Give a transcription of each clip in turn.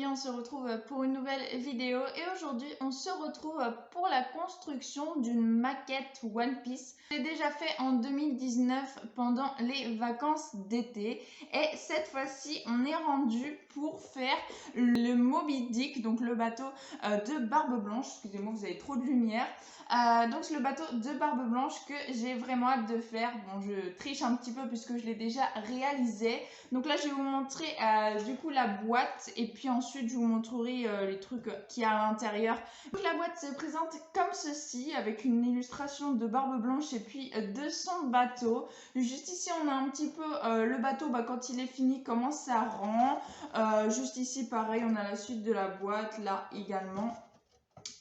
on se retrouve pour une nouvelle vidéo et aujourd'hui on se retrouve pour la construction d'une maquette One Piece. J'ai déjà fait en 2019 pendant les vacances d'été et cette fois-ci on est rendu pour faire le Moby Dick, donc le bateau de Barbe Blanche. Excusez-moi, vous avez trop de lumière. Donc c'est le bateau de Barbe Blanche que j'ai vraiment hâte de faire. Bon, je triche un petit peu puisque je l'ai déjà réalisé. Donc là je vais vous montrer du coup la boîte et puis ensuite je vous montrerai les trucs qu'il y a à l'intérieur. Donc la boîte se présente comme ceci avec une illustration de Barbe Blanche et puis de son bateau. Juste ici on a un petit peu le bateau quand il est fini, comment ça rend. Juste ici pareil, on a la suite de la boîte là également.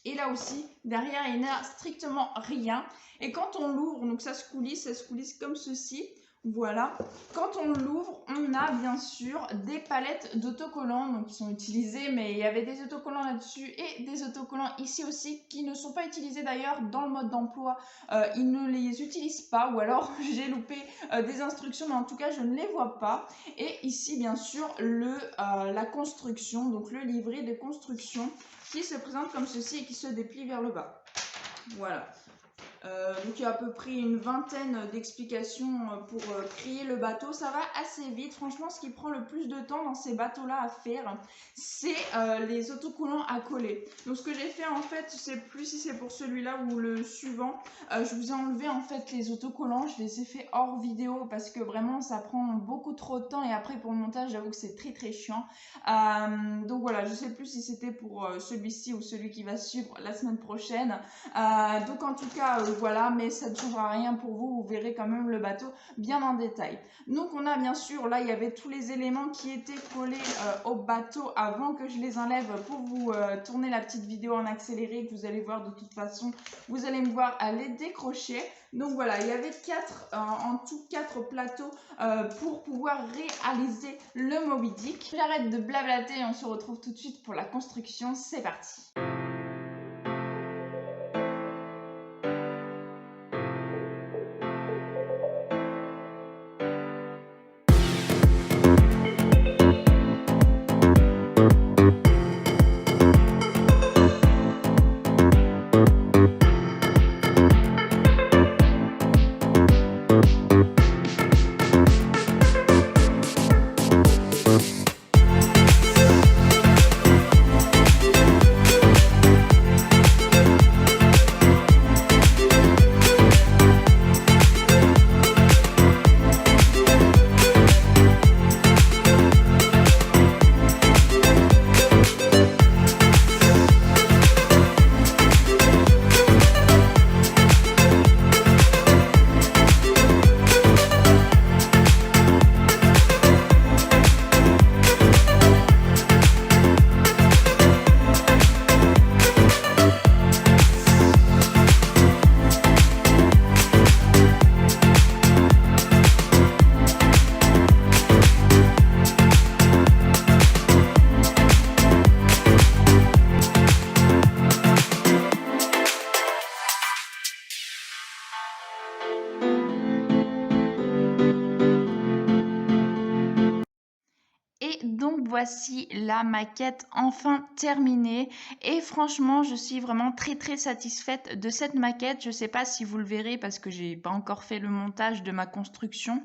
Et là aussi, derrière, il n'y a strictement rien. Et quand on l'ouvre, donc ça se coulisse comme ceci. Voilà. Quand on l'ouvre, on a bien sûr des palettes d'autocollants donc qui sont utilisées, mais il y avait des autocollants là-dessus et des autocollants ici aussi qui ne sont pas utilisés d'ailleurs dans le mode d'emploi. Ils ne les utilisent pas ou alors j'ai loupé des instructions, mais en tout cas, je ne les vois pas. Et ici, bien sûr, la construction, donc le livret de construction qui se présente comme ceci et qui se déplie vers le bas. Voilà. Donc il y a à peu près une vingtaine d'explications pour créer le bateau. Ça va assez vite. Franchement, ce qui prend le plus de temps dans ces bateaux-là à faire, c'est les autocollants à coller. Donc ce que j'ai fait en fait, je sais plus si c'est pour celui-là ou le suivant, je vous ai enlevé en fait les autocollants. Je les ai fait hors vidéo parce que vraiment ça prend beaucoup trop de temps et après pour le montage, j'avoue que c'est très chiant. Donc voilà, je sais plus si c'était pour celui-ci ou celui qui va suivre la semaine prochaine. Donc en tout cas, voilà, mais ça ne changera rien pour vous, vous verrez quand même le bateau bien en détail. Donc on a bien sûr, là il y avait tous les éléments qui étaient collés au bateau avant que je les enlève pour vous tourner la petite vidéo en accéléré que vous allez voir de toute façon, vous allez me voir à les décrocher. Donc voilà, il y avait en tout 4 plateaux pour pouvoir réaliser le Moby Dick. J'arrête de blablater et on se retrouve tout de suite pour la construction, c'est parti. Et donc voici la maquette enfin terminée et franchement je suis vraiment très satisfaite de cette maquette. Je ne sais pas si vous le verrez parce que j'ai pas encore fait le montage de ma construction,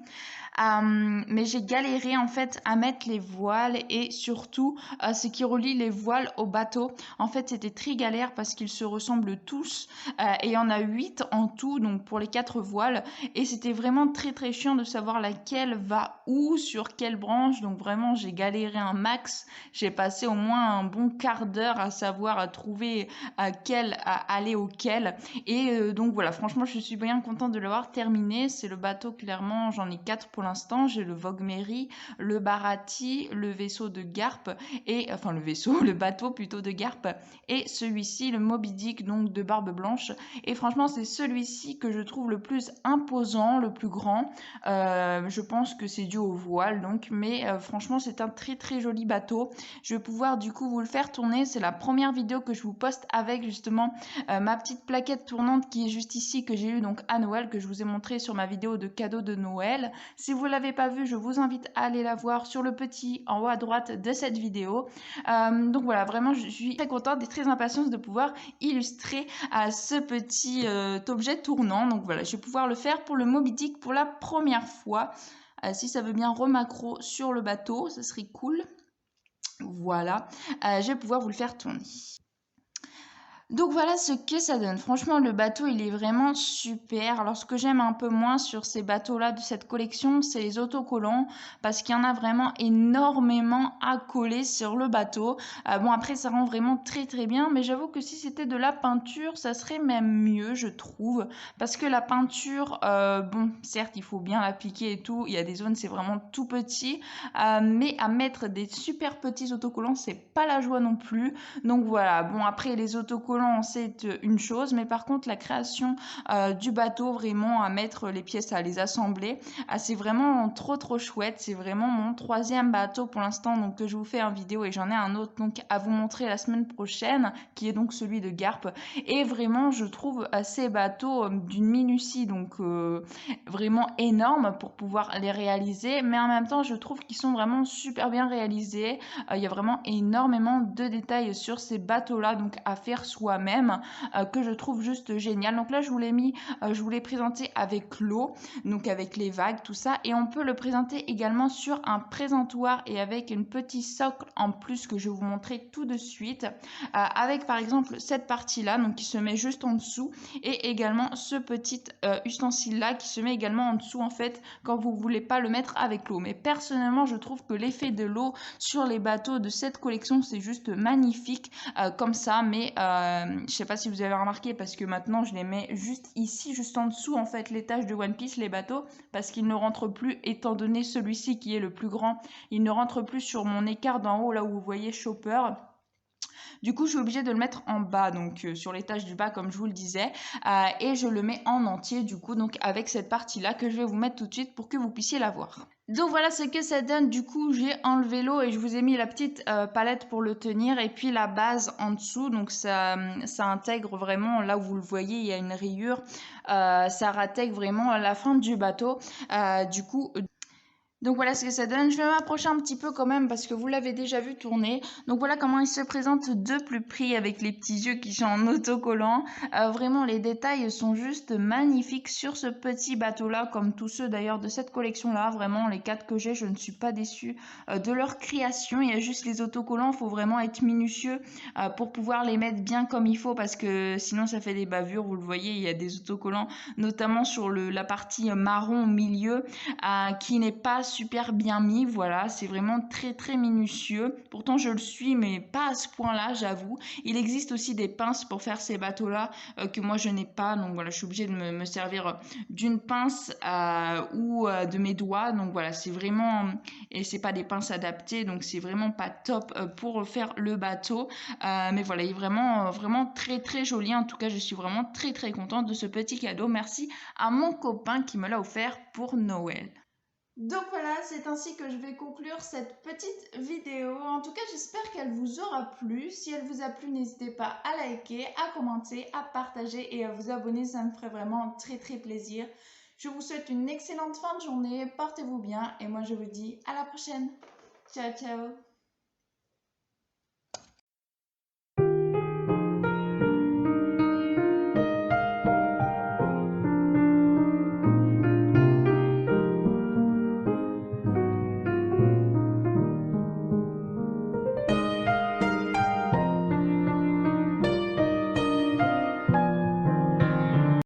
mais j'ai galéré en fait à mettre les voiles et surtout ce qui relie les voiles au bateau. En fait c'était très galère parce qu'ils se ressemblent tous et il y en a 8 en tout donc pour les 4 voiles et c'était vraiment très chiant de savoir laquelle va où, sur quelle branche. Donc vraiment j'ai galéré un max, j'ai passé au moins un bon quart d'heure à savoir à trouver à aller auquel et donc voilà, franchement je suis bien contente de l'avoir terminé. C'est le bateau, clairement j'en ai 4 pour l'instant. J'ai le Vogue Mary, le Bharati, le vaisseau de Garp et enfin le bateau plutôt de Garp et celui-ci le Moby Dick donc de Barbe Blanche et franchement c'est celui-ci que je trouve le plus imposant, le plus grand. Je pense que c'est dû au voile donc, mais franchement c'est un très joli joli bateau. Je vais pouvoir du coup vous le faire tourner. C'est la première vidéo que je vous poste avec justement ma petite plaquette tournante qui est juste ici, que j'ai eu donc à Noël, que je vous ai montré sur ma vidéo de cadeau de Noël. Si vous ne l'avez pas vue, je vous invite à aller la voir sur le petit en haut à droite de cette vidéo. Donc voilà, vraiment je suis très contente et très impatiente de pouvoir illustrer ce petit objet tournant. Donc voilà, je vais pouvoir le faire pour le Moby Dick pour la première fois. Si ça veut bien remacro sur le bateau, ce serait cool. Voilà, je vais pouvoir vous le faire tourner. Donc voilà ce que ça donne. Franchement, le bateau, il est vraiment super. Alors, ce que j'aime un peu moins sur ces bateaux-là de cette collection, c'est les autocollants, parce qu'il y en a vraiment énormément à coller sur le bateau. Bon, après, ça rend vraiment très très bien, mais j'avoue que si c'était de la peinture, ça serait même mieux, je trouve, parce que la peinture, bon, certes, il faut bien l'appliquer et tout. Il y a des zones, c'est vraiment tout petit, mais à mettre des super petits autocollants, c'est pas la joie non plus. Donc voilà, bon, après, les autocollants, c'est une chose, mais par contre la création du bateau, vraiment à mettre les pièces, à les assembler, c'est vraiment trop chouette. C'est vraiment mon 3e bateau pour l'instant, donc que je vous fais en vidéo, et j'en ai un autre donc à vous montrer la semaine prochaine, qui est donc celui de Garp. Et vraiment je trouve ces bateaux d'une minutie donc vraiment énorme pour pouvoir les réaliser, mais en même temps je trouve qu'ils sont vraiment super bien réalisés. Il y a vraiment énormément de détails sur ces bateaux là, donc à faire soi-même, que je trouve juste génial. Donc là je vous l'ai mis, je vous l'ai présenté avec l'eau, donc avec les vagues, tout ça, et on peut le présenter également sur un présentoir et avec une petite socle en plus que je vais vous montrer tout de suite, avec par exemple cette partie là, donc qui se met juste en dessous, et également ce petit ustensile là qui se met également en dessous en fait quand vous voulez pas le mettre avec l'eau. Mais personnellement je trouve que l'effet de l'eau sur les bateaux de cette collection c'est juste magnifique comme ça. Mais je sais pas si vous avez remarqué, parce que maintenant je les mets juste ici, juste en dessous en fait l'étage de One Piece, les bateaux, parce qu'ils ne rentrent plus, étant donné celui-ci qui est le plus grand, il ne rentre plus sur mon écart d'en haut là où vous voyez Chopper. Du coup, je suis obligée de le mettre en bas, donc sur l'étage du bas, comme je vous le disais, et je le mets en entier, du coup, donc avec cette partie-là que je vais vous mettre tout de suite pour que vous puissiez la voir. Donc voilà ce que ça donne. Du coup, j'ai enlevé l'eau et je vous ai mis la petite palette pour le tenir, et puis la base en dessous. Donc ça intègre vraiment, là où vous le voyez, il y a une rayure. Ça rattègre vraiment la fin du bateau. Du coup... Donc voilà ce que ça donne. Je vais m'approcher un petit peu quand même parce que vous l'avez déjà vu tourner. Donc voilà comment il se présente de plus près avec les petits yeux qui sont en autocollant. Vraiment les détails sont juste magnifiques sur ce petit bateau là, comme tous ceux d'ailleurs de cette collection là. Vraiment les 4 que j'ai, je ne suis pas déçue de leur création. Il y a juste les autocollants, il faut vraiment être minutieux pour pouvoir les mettre bien comme il faut, parce que sinon ça fait des bavures. Vous le voyez, il y a des autocollants notamment sur la partie marron au milieu qui n'est pas super bien mis. Voilà, c'est vraiment très minutieux. Pourtant je le suis, mais pas à ce point là, j'avoue. Il existe aussi des pinces pour faire ces bateaux là que moi je n'ai pas, donc voilà, je suis obligée de me servir d'une pince ou de mes doigts. Donc voilà, c'est vraiment, et c'est pas des pinces adaptées, donc c'est vraiment pas top pour faire le bateau. Mais voilà, il est vraiment très joli. En tout cas, je suis vraiment très contente de ce petit cadeau. Merci à mon copain qui me l'a offert pour Noël. Donc voilà, c'est ainsi que je vais conclure cette petite vidéo. En tout cas, j'espère qu'elle vous aura plu. Si elle vous a plu, n'hésitez pas à liker, à commenter, à partager et à vous abonner. Ça me ferait vraiment très plaisir. Je vous souhaite une excellente fin de journée. Portez-vous bien et moi je vous dis à la prochaine. Ciao.